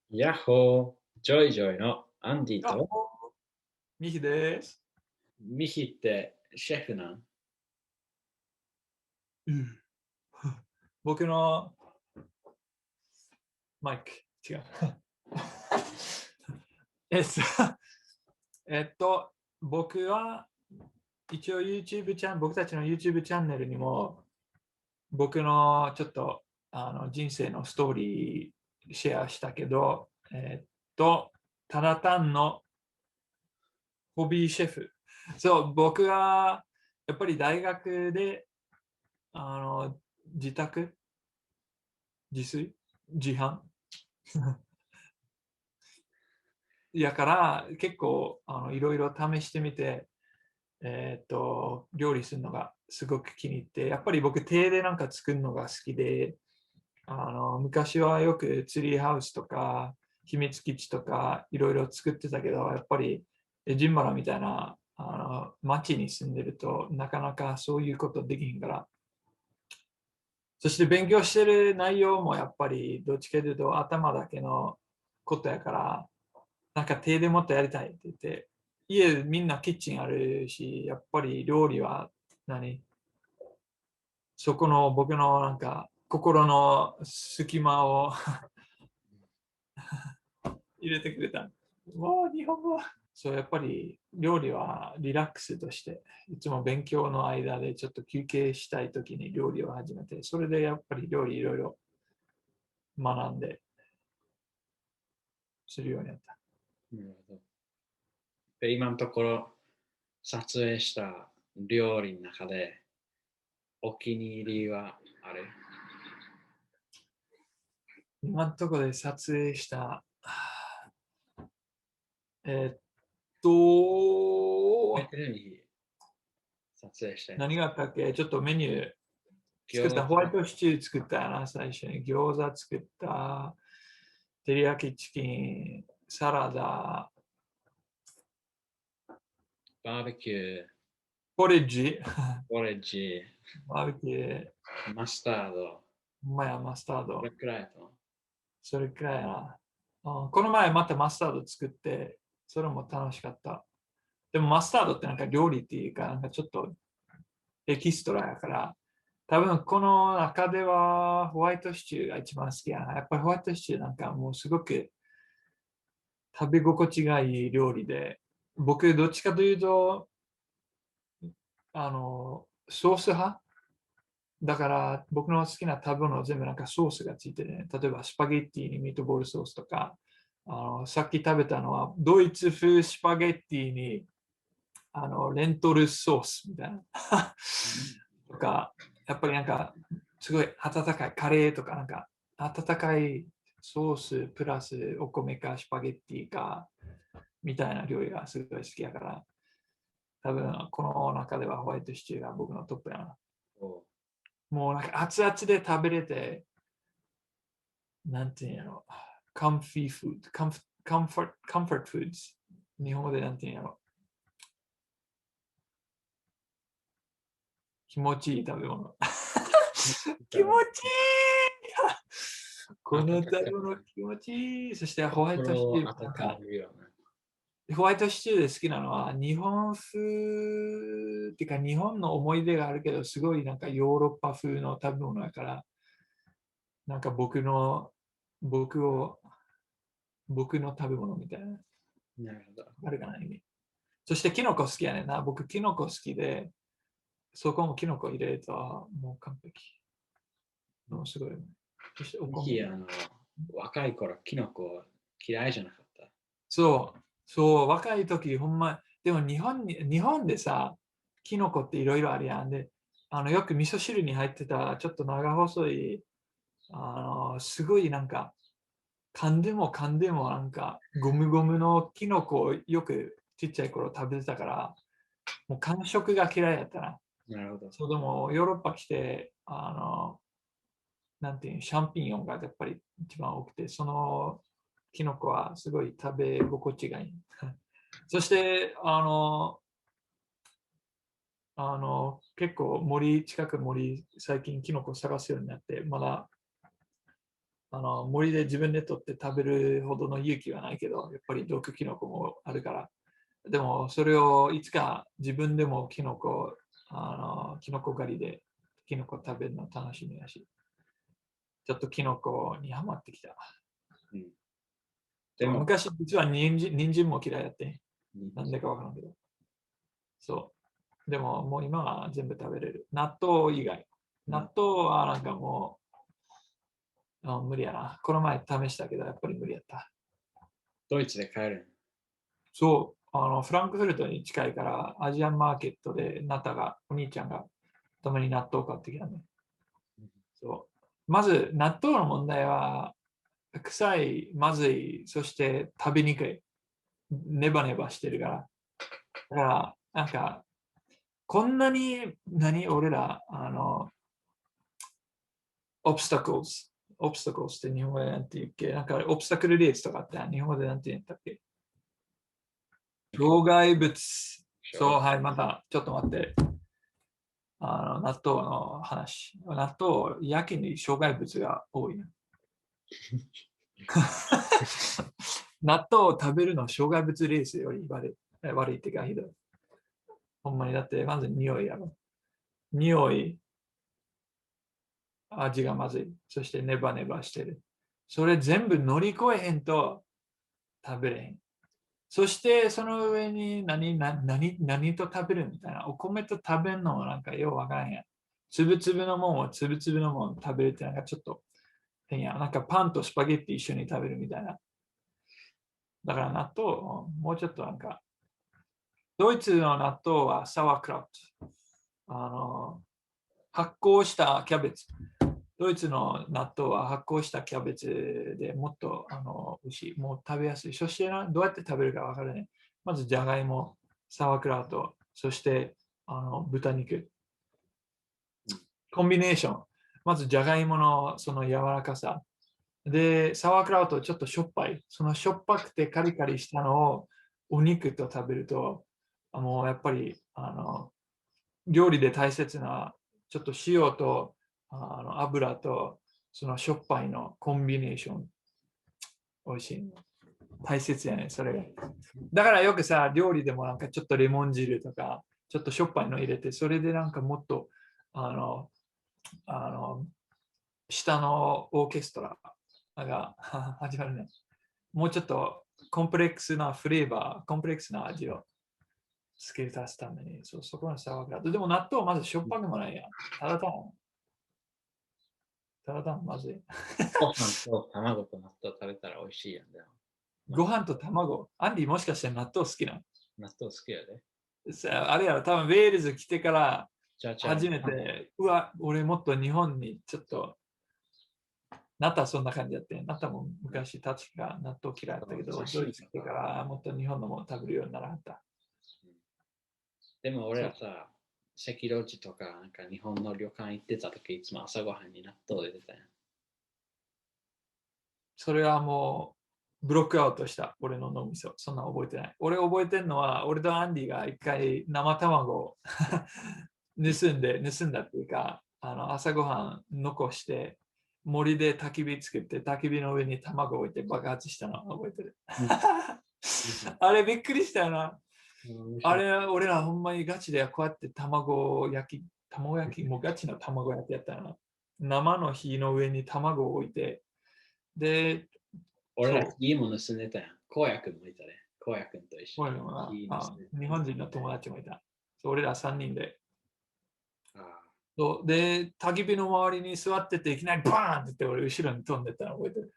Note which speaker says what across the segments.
Speaker 1: ヤッホー、ジョイジョイのアンディ
Speaker 2: あ、
Speaker 1: と
Speaker 2: ミヒです。
Speaker 1: ミヒってシェフなん？
Speaker 2: うん。僕のマイク、違う。えっと、えっと僕は一応 YouTube チャン僕たちの YouTube チャンネルにも僕のちょっと人生のストーリーシェアしたけど、ただ単のホビーシェフ。そう、僕はやっぱり大学であの自宅、自炊、自販やから結構いろいろ試してみて、料理するのがすごく気に入って、やっぱり僕手でなんか作るのが好きで、昔はよくツリーハウスとか秘密基地とかいろいろ作ってたけど、やっぱりジンバラみたいな町に住んでるとなかなかそういうことできひんから、そして勉強してる内容もやっぱりどっちかというと頭だけのことやから、なんか手でもっとやりたいって言って、家みんなキッチンあるし、やっぱり料理はそこの僕のなんか心の隙間を入れてくれた。もう日本語そう、やっぱり料理はリラックスとして、いつも勉強の間でちょっと休憩したい時に料理を始めて、それでやっぱり料理いろいろ学んでするようになった。
Speaker 1: なるほど。で、今のところ撮影した料理の中でお気に入りはあれ？
Speaker 2: 今のところで撮影した、えーっと、
Speaker 1: 覚えてるに撮影したやつ。
Speaker 2: 何があったっけちょっとメニュー作った。ホワイ
Speaker 1: 餃子、
Speaker 2: トシチュー作ったな、最初に。餃子作った。照り焼きチキン、サラダ、
Speaker 1: バーベキュー、
Speaker 2: ポレッジ、
Speaker 1: オレンジ、
Speaker 2: バーベキュー、
Speaker 1: マスタード、
Speaker 2: マヤマスター
Speaker 1: これ
Speaker 2: ド。
Speaker 1: くらいやと。
Speaker 2: それくらいやな。この前またマスタード作って、それも楽しかった。でもマスタードってなんか料理っていうか、なんかちょっとエキストラやから、多分この中ではホワイトシチューが一番好きやな。やっぱりホワイトシチューなんかもうすごく食べ心地がいい料理で、僕どっちかというと、ソース派だから僕の好きな食べ物は全部なんかソースがついてるね。例えばスパゲッティにミートボールソースとか、さっき食べたのはドイツ風スパゲッティにレントルソースみたいな。とか、やっぱりなんかすごい温かいカレーとかなんか温かいソースプラスお米かスパゲッティかみたいな料理がすごい好きやから、多分この中ではホワイトシチューが僕のトップやな。もうなんか熱々で食べれて、なんていうんやろ、カンフィーフード、カンフォートフーズ。日本語でなんていうんやろ、気持ちいい食べ物。気持ちいいこの食べ物気持ちいい。そしてホワイトシチュー。なん
Speaker 1: 心を温め
Speaker 2: か、
Speaker 1: るような。
Speaker 2: ホワイトシチューで好きなのは、日本風っていうか、日本の思い出があるけど、すごいなんかヨーロッパ風の食べ物だから、なんか僕を、僕の食べ物みたいな、
Speaker 1: なるほど。
Speaker 2: あるかな、意味。そしてキノコ好きやねんな。僕キノコ好きで、そこもキノコ入れると、もう完璧。もうすごい。そしてお
Speaker 1: ミキ、
Speaker 2: 米も。
Speaker 1: 若い頃、キノコ嫌いじゃなかった？
Speaker 2: そう、そう、若い時、ほんま、でも日本でさ、キノコっていろいろあるやんで、よく味噌汁に入ってた、ちょっと長細い、すごいなんか、噛んでもなんか、ゴムゴムのキノコをよくちっちゃい頃食べてたから、もう感触が嫌いやったな。
Speaker 1: なるほど。
Speaker 2: そう、でもヨーロッパ来て、なんていうシャンピニオンがやっぱり一番多くて、そのキノコはすごい食べ心地がいい。そして、結構近く森、最近キノコ探すようになって、まだ森で自分で取って食べるほどの勇気はないけど、やっぱり毒キノコもあるから。でも、それをいつか自分でもキノコ狩りでキノコ食べるの楽しみだし、ちょっとキノコにハマってきた。
Speaker 1: うん、でも、
Speaker 2: 昔、実は人参も嫌いだって、なんでかわからんけど。そう。でも、もう今は全部食べれる。納豆以外。納豆はなんかもう、無理やな。この前試したけど、やっぱり無理やった。
Speaker 1: ドイツで買える
Speaker 2: そう、フランクフルトに近いから、アジアンマーケットで、お兄ちゃんがたまに納豆買ってきたね。そう。まず、納豆の問題は、臭い、まずい、そして食べにくい。ネバネバしてるから。だから、なんか、こんなに、俺ら、オブスタクルって日本語でなんて言うっけ、なんか、オブスタクルレースとかって日本語でなんて言うんだっけ。障害物。そう、はい、また、ちょっと待って。納豆の話。納豆、やけに障害物が多い。納豆を食べるの障害物レースより悪いってかひどい。ほんまにだって、まず匂いやろ。匂い、味がまずい。そしてネバネバしてる。それ全部乗り越えへんと食べれへん。そしてその上に何と食べるみたいな。お米と食べるのもなんかようわからんやん。つぶつぶのもんをつぶつぶのもん食べるってなんかちょっと変や。なんかパンとスパゲッティ一緒に食べるみたいな。だから納豆、もうちょっとなんか、ドイツの納豆はサワークラウト。発酵したキャベツ。ドイツの納豆は発酵したキャベツでもっと美味しい。もう食べやすい。そしてどうやって食べるかわからない。まずじゃがいも、サワークラウト、そして豚肉。コンビネーション。まずじゃがいものその柔らかさ。で、サワークラウトちょっとしょっぱい。そのしょっぱくてカリカリしたのをお肉と食べると、もうやっぱり料理で大切なちょっと塩と油とそのしょっぱいのコンビネーション。美味しい。大切やね、それが。だからよくさ、料理でもなんかちょっとレモン汁とか、ちょっとしょっぱいの入れて、それでなんかもっと、あの、あの、下のオーケストラが始まるね。もうちょっとコンプレックスなフレーバー、コンプレックスな味を付け足すために、そこのサワークラウト。でも納豆はまずしょっぱくもないやん。ただ単まずい。
Speaker 1: ご飯と卵と納豆食べたら美味しいやんだよ。
Speaker 2: ご飯と卵。アンディもしかして納豆好きなの？
Speaker 1: 納豆好きやで。
Speaker 2: あれやろ、多分ウェールズ来てから
Speaker 1: じゃあじゃあ、
Speaker 2: 初めて、うわ、俺もっと日本にちょっと、なったそんな感じやって、なったも昔たちが納豆嫌いだったけど、ドイツ来てからもっと日本のもの食べるようにならはった。
Speaker 1: でも俺らさ、赤道地とかなんか日本の旅館行ってた時いつも朝ごはんに納豆で出たやん。
Speaker 2: それはもうブロックアウトした俺の脳みそ。そんな覚えてない。俺覚えてるのは、俺とアンディが一回生卵を盗んだっていうか、朝ごはん残して、森で焚き火作って、焚き火の上に卵を置いて爆発したのを覚えてる。あれびっくりしたよな。あれ、俺らほんまにガチでこうやって卵焼き、もうガチの卵焼きやったな。生の火の上に卵を置いて、で、
Speaker 1: 俺ら家も盗んでたやん。荒野くんもいたね。荒野くんと一緒に。
Speaker 2: 日本人の友達もいた。俺ら3人で。
Speaker 1: ああ
Speaker 2: で、焚き火の周りに座ってて、いきなりバーンって言って俺後ろに飛んでったの覚えてる。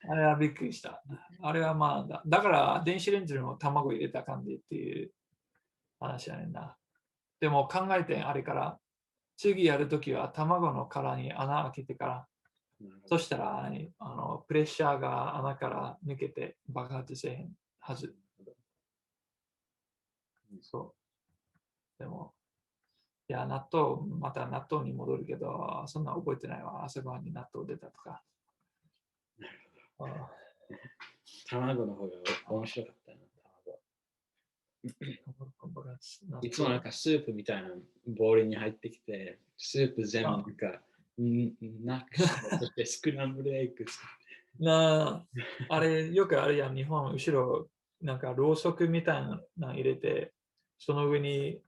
Speaker 2: あれはびっくりした。あれはまあ、だから電子レンジにも卵入れた感じっていう話やねんな。でも考えてあれから、次やるときは卵の殻に穴開けてから、そしたらプレッシャーが穴から抜けて爆発せえへんはず。そう。でも、いや、また納豆に戻るけど、そんな覚えてないわ。朝ごはんに納豆出たとか。
Speaker 1: 卵の方が面白かったな、卵。いつもなんかスープみたいなボウルに入ってきて、スープ全部なんかなんか、そしてスクランブルエッグス。
Speaker 2: あれ、よくあるやん、日本、後ろ、なんかろうそくみたいなの入れて、その上に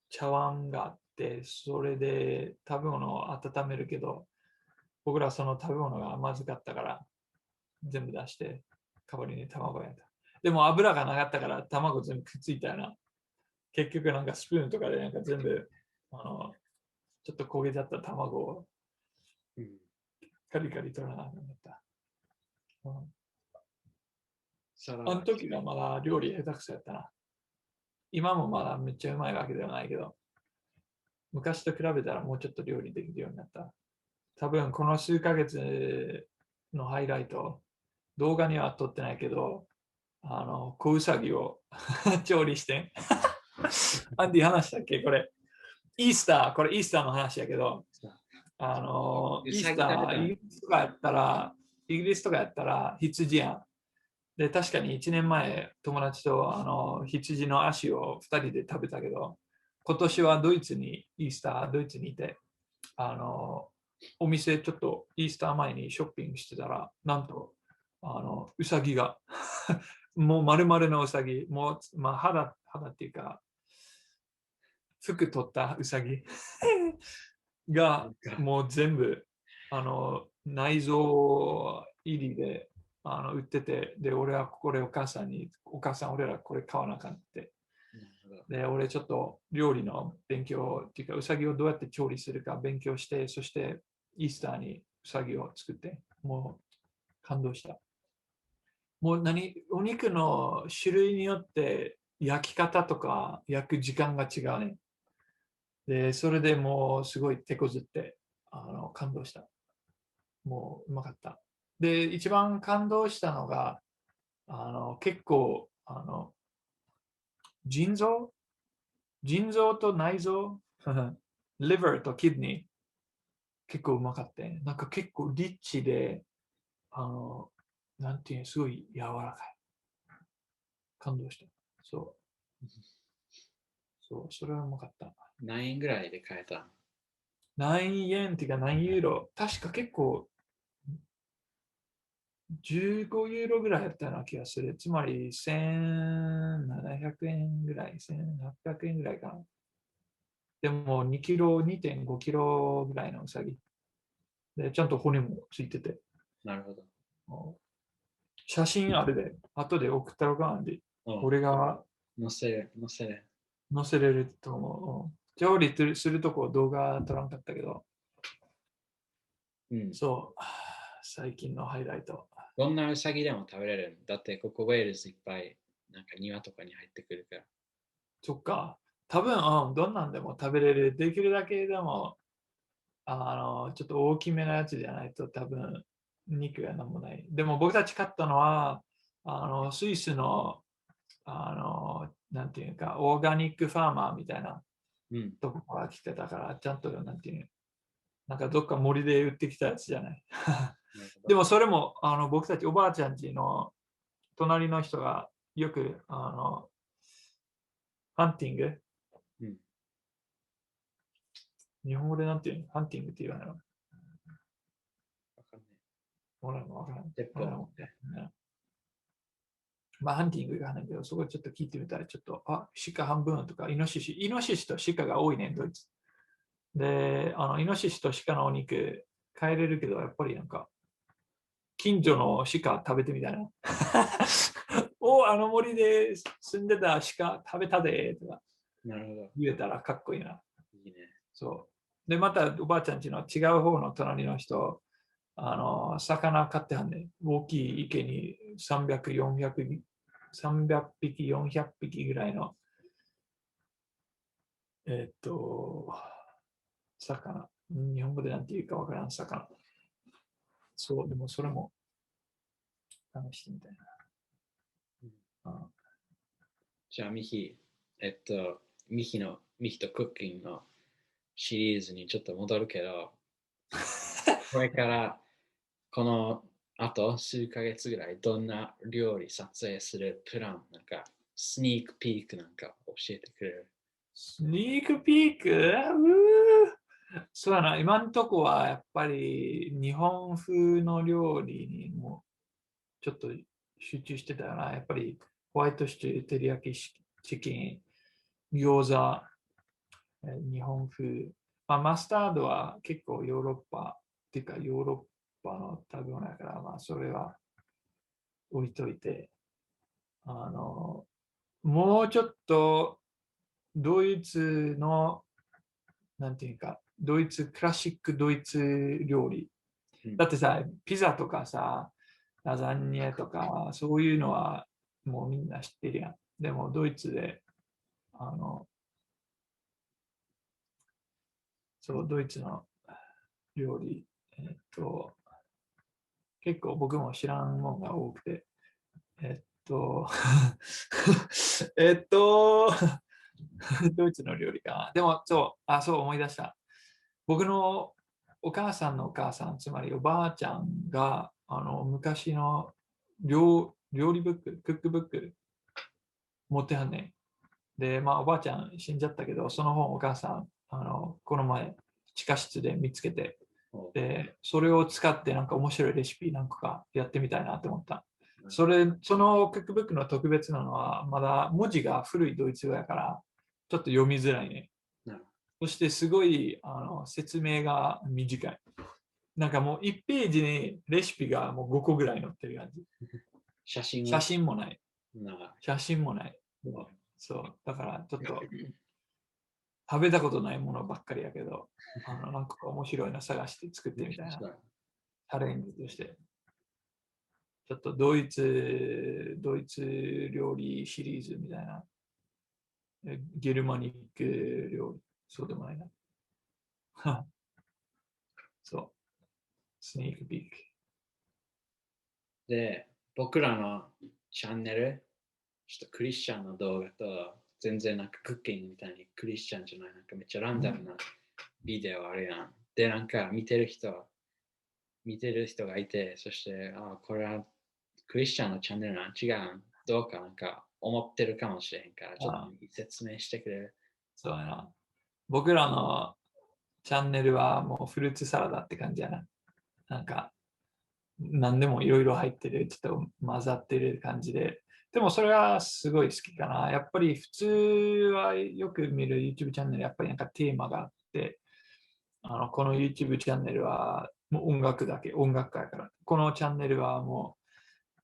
Speaker 2: 茶碗があって、それで食べ物を温めるけど、僕らその食べ物がまずかったから、全部出して、代わりに卵を焼いた。でも油がなかったから、卵全部くっついたよな。結局なんかスプーンとかでなんか全部、ちょっと焦げちゃった卵を
Speaker 1: うん、
Speaker 2: カリカリ取らなかった。
Speaker 1: サラダ。
Speaker 2: あの時がまだ料理下手くそやったな。今もまだめっちゃうまいわけではないけど、昔と比べたらもうちょっと料理できるようになった。多分この数ヶ月のハイライト、動画には撮ってないけど、子ウサギを調理して。アンディ話したっけこれ。イースター、これイースターの話やけど、イースター、イギリスとかやったら、羊やん。で、確かに1年前、友達と羊の足を2人で食べたけど、今年はドイツに、イースター、ドイツにいて、お店ちょっとイースター前にショッピングしてたら、なんと、ウサギが、もう丸々のウサギ、もう、まあ、肌っていうか、服取ったウサギが、もう全部、内臓入りで、売ってて、で、俺はこれお母さんに、お母さん、俺らこれ買わなあかんって。で、俺ちょっと料理の勉強っていうか、ウサギをどうやって調理するか勉強して、そしてイースターにウサギを作って、もう感動した。もうお肉の種類によって焼き方とか焼く時間が違うね。で、それでもうすごい手こずって、感動した。もううまかった。で、一番感動したのが、結構、腎臓腎臓と内臓リバーとキドニー、結構うまかった。なんか結構リッチで、なんていうの、すごい柔らかい。感動した。そう。そう、それはうまかった。
Speaker 1: 何円ぐらいで買えた？
Speaker 2: 何円っていうか何ユーロ。確か結構15ユーロぐらいやったような気がする。つまり1700円ぐらい、1800円ぐらいかな。でも2キロ、2.5キロぐらいのウサギ。で、ちゃんと骨もついてて。
Speaker 1: なるほど。
Speaker 2: 写真あれで、後で送ったろかなんで、俺が
Speaker 1: 載せる。
Speaker 2: 載せれると思う。調理するとこ動画撮らんかったけど、
Speaker 1: うん。
Speaker 2: そう、最近のハイライト。
Speaker 1: どんなウサギでも食べれる。だってここウェールズいっぱいなんか庭とかに入ってくるから。
Speaker 2: そっか。多分、どんなんでも食べれる。できるだけでも、ちょっと大きめなやつじゃないと多分、肉がなんもない。でも僕たち買ったのは、スイスの、なんていうか、オーガニックファーマーみたいな
Speaker 1: うん。
Speaker 2: とこから来てたから、ちゃんと、なんていう、なんかどっか森で売ってきたやつじゃない。でもそれも僕たちおばあちゃんちの隣の人がよくハンティング、
Speaker 1: うん。
Speaker 2: 日本語でなんていうのハンティングって言わないの
Speaker 1: わかんない。
Speaker 2: 俺らもわからん。
Speaker 1: 鉄
Speaker 2: 俺らもまあハンティングがないけど、そこちょっと聞いてみたら、ちょっと、鹿半分とか、イノシシと鹿が多いね、ドイツ。で、イノシシと鹿のお肉、買えれるけど、やっぱりなんか、近所の鹿食べてみたいな。あの森で住んでた鹿食べたでとか
Speaker 1: なるほど。
Speaker 2: 言えたらかっこいいな。
Speaker 1: いいね。
Speaker 2: そう。で、またおばあちゃんちの違う方の隣の人、魚飼ってはんねん。大きい池に300、400匹、400匹ぐらいの、えっと、魚。日本語でなんて言うかわからん魚。そう、でもそれも試してみたいな。
Speaker 1: じゃあ、ミヒとクッキングのシリーズにちょっと戻るけど、これからこのあと数ヶ月ぐらいどんな料理撮影するプラン、なんかスニークピークなんか教えてくれる？
Speaker 2: スニークピークそうやな、今のとこはやっぱり日本風の料理にもちょっと集中してたよな。やっぱりホワイトシチュー、照り焼きチキン、餃子、日本風。まあ、マスタードは結構ヨーロッパっていうかヨーロッパの食べ物だから、まあそれは置いといて、あの、もうちょっとドイツの、なんていうか、クラシックドイツ料理。
Speaker 1: うん
Speaker 2: だってさ、ピザとかさ、ラザニアとか、そういうのはもうみんな知ってるやん。でもドイツで、あの、そう、ドイツの料理、結構僕も知らんものが多くて、えっと、えっと、ドイツの料理か。でも、そう思い出した。僕のお母さんのお母さん、つまりおばあちゃんが、昔の料理ブック、クックブック持ってはんねん。で、まあ、おばあちゃん死んじゃったけど、その本お母さん、この前、地下室で見つけて、で、それを使ってなんか面白いレシピなんかやってみたいなって思った。そのクックブックの特別なのは、まだ文字が古いドイツ語やから、ちょっと読みづらいね。
Speaker 1: なる
Speaker 2: そしてすごい説明が短い。なんかもう1ページにレシピがもう5個ぐらい載ってる感じ。写
Speaker 1: 写真は
Speaker 2: 真もない。
Speaker 1: な
Speaker 2: 写真もない。そう。だからちょっと食べたことないものばっかりやけど、なんか面白いの探して作ってみたいな。チャレンジとして。ちょっとドイツ料理シリーズみたいな。ゲルマニック料理。そうでもないな。そう。スネークビーク。
Speaker 1: で、僕らのチャンネル、ちょっとクリスチャンの動画と、全然なんかクッキングみたいにクリスチャンじゃない、なんかめっちゃランダムなビデオあるやん。で、なんか見てる人がいて、そして、これはクリスチャンのチャンネルなん違うんどうかなんか思ってるかもしれへんから、ちょっと説明してくれる。
Speaker 2: そうやな。僕らのチャンネルはもうフルーツサラダって感じやな。なんか、何でもいろいろ入ってる、ちょっと混ざってる感じで。でもそれはすごい好きかな。やっぱり普通はよく見る YouTube チャンネル、やっぱりなんかテーマがあって、この YouTube チャンネルはもう音楽だけ、音楽家やから。このチャンネルはも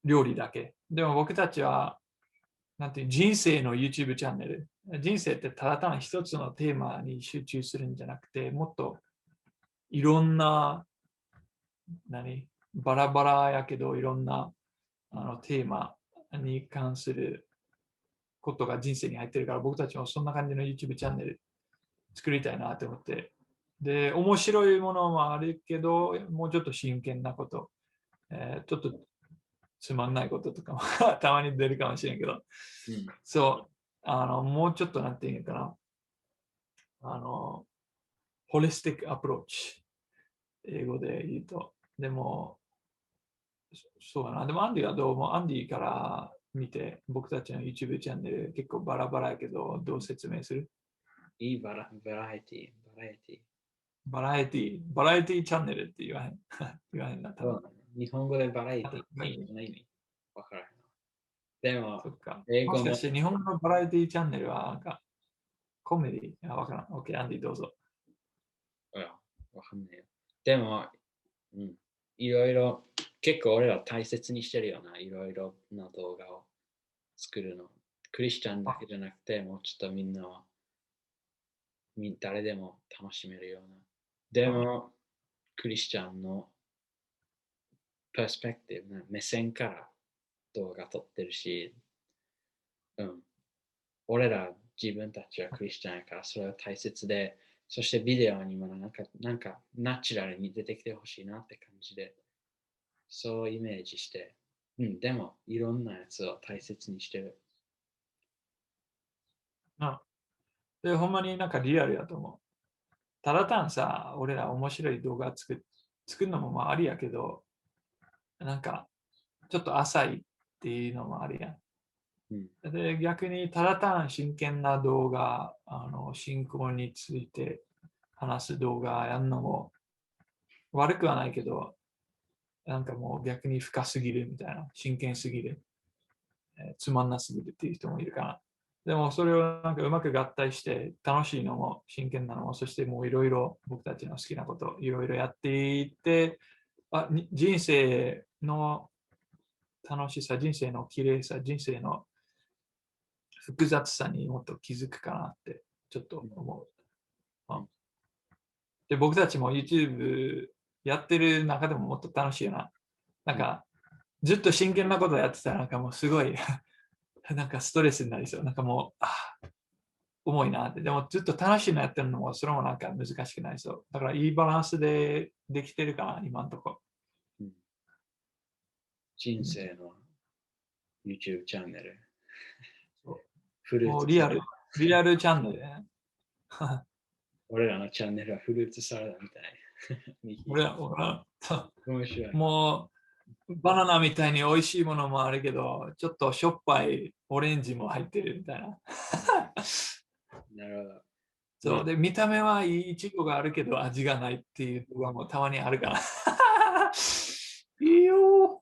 Speaker 2: う料理だけ。でも僕たちは、なんていう人生の YouTube チャンネル。人生ってただ単に一つのテーマに集中するんじゃなくて、もっといろんな、バラバラやけどいろんなテーマに関することが人生に入ってるから、僕たちもそんな感じの YouTube チャンネル作りたいなって思って。で、面白いものもあるけど、もうちょっと真剣なこと、ちょっとつまんないこととかもたまに出るかもしれんけど、
Speaker 1: うん、
Speaker 2: そう、もうちょっとなんていうのかな、ホリスティックアプローチ、英語で言うと。でも、そうだな。でもアンディはどうも、アンディから見て、僕たちの YouTube チャンネル結構バラバラやけど、どう説明する？
Speaker 1: いいバラエティ、バラエティ。
Speaker 2: バラエティチャンネルって言わへん。言わへんな、多分。
Speaker 1: そうなの日本語でバラエティってどんな意味わからへんな。でも、
Speaker 2: そっか。
Speaker 1: 英語も、
Speaker 2: もしかして日本のバラエティチャンネルはなんかコメディわからん。OK、アンディどうぞ。
Speaker 1: いやわかんないよ。でも、うん、いろいろ、結構俺ら大切にしてるよな、いろいろな動画を作るの。クリスチャンだけじゃなくて、もうちょっとみんなは、誰でも楽しめるような。でも、クリスチャンのパースペクティブな目線から動画撮ってるし、うん、俺ら自分たちはクリスチャンやからそれは大切で、そしてビデオにもなんかナチュラルに出てきてほしいなって感じで、そうイメージして、うん、でもいろんなやつを大切にしてる。
Speaker 2: で、ほんまになんかリアルやと思う。ただ単さ、俺ら面白い動画作るのもまあありやけど、なんかちょっと浅いっていうのもあるやん。
Speaker 1: うん、
Speaker 2: で、逆にただ単真剣な動画、信仰について話す動画やるのも悪くはないけど、なんかもう逆に深すぎるみたいな、真剣すぎる、つまんなすぎるっていう人もいるかな。でもそれをなんかうまく合体して楽しいのも真剣なのも、そしてもういろいろ僕たちの好きなこといろいろやっていって、人生の楽しさ、人生の綺麗さ、人生の複雑さにもっと気づくかなってちょっと思う。で、僕たちも YouTube やってる中でももっと楽しいよな。なんか、ずっと真剣なことやってたら、なんかもうすごいなんかストレスになりそう。なんかもう、重いなって。でもずっと楽しいのやってるのも、それもなんか難しくなりそう。だからいいバランスでできてるかな、今のところ。
Speaker 1: 人生の YouTube チャンネル。
Speaker 2: もうリアルチャンネルね。
Speaker 1: 俺らのチャンネルはフルーツサラダみたい。
Speaker 2: 俺ら
Speaker 1: 面白い。
Speaker 2: もうバナナみたいに美味しいものもあるけど、ちょっとしょっぱいオレンジも入ってるみたいな。
Speaker 1: なるほど。
Speaker 2: そうで、見た目はいいイチゴがあるけど味がないっていう動画もたまにあるから。いいよ。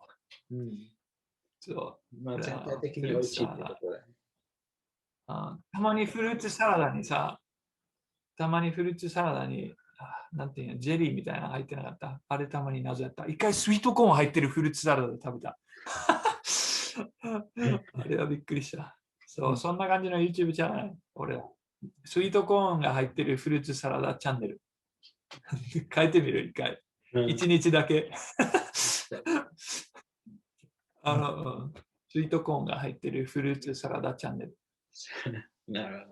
Speaker 1: そう。まあ全体的に美味しいってことだね。
Speaker 2: たまにフルーツサラダにさ、なんていうの、ジェリーみたいなの入ってなかった。あれたまに謎やった。一回スイートコーン入ってるフルーツサラダで食べた。あれはびっくりした。そう、そんな感じの YouTube チャンネル。俺は。スイートコーンが入ってるフルーツサラダチャンネル。変えてみる、一回。一日だけ。スイートコーンが入ってるフルーツサラダチャンネル。
Speaker 1: なる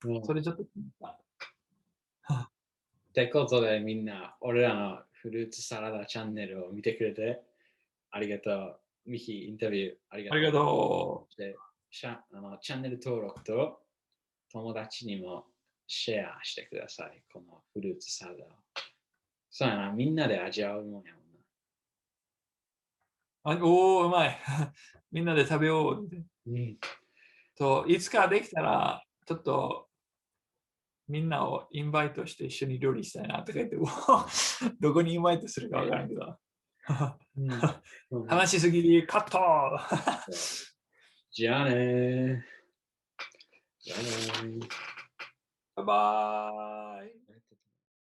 Speaker 1: ほど。
Speaker 2: それちょっと。
Speaker 1: ってことでみんな、俺らのフルーツサラダチャンネルを見てくれてありがとう。ミヒ、インタビューありがとう。
Speaker 2: ありがとう。
Speaker 1: でチャンネル登録と友達にもシェアしてください。このフルーツサラダを。そうやな、みんなで味わうもんやもんな。
Speaker 2: おー、うまい。みんなで食べよう。いつかできたら、ちょっとみんなをインバイトして一緒に料理したいなとか言って、どこにインバイトするかわからんけど。話しすぎ、カット
Speaker 1: じゃあねー。じゃあねー。
Speaker 2: バイバイ。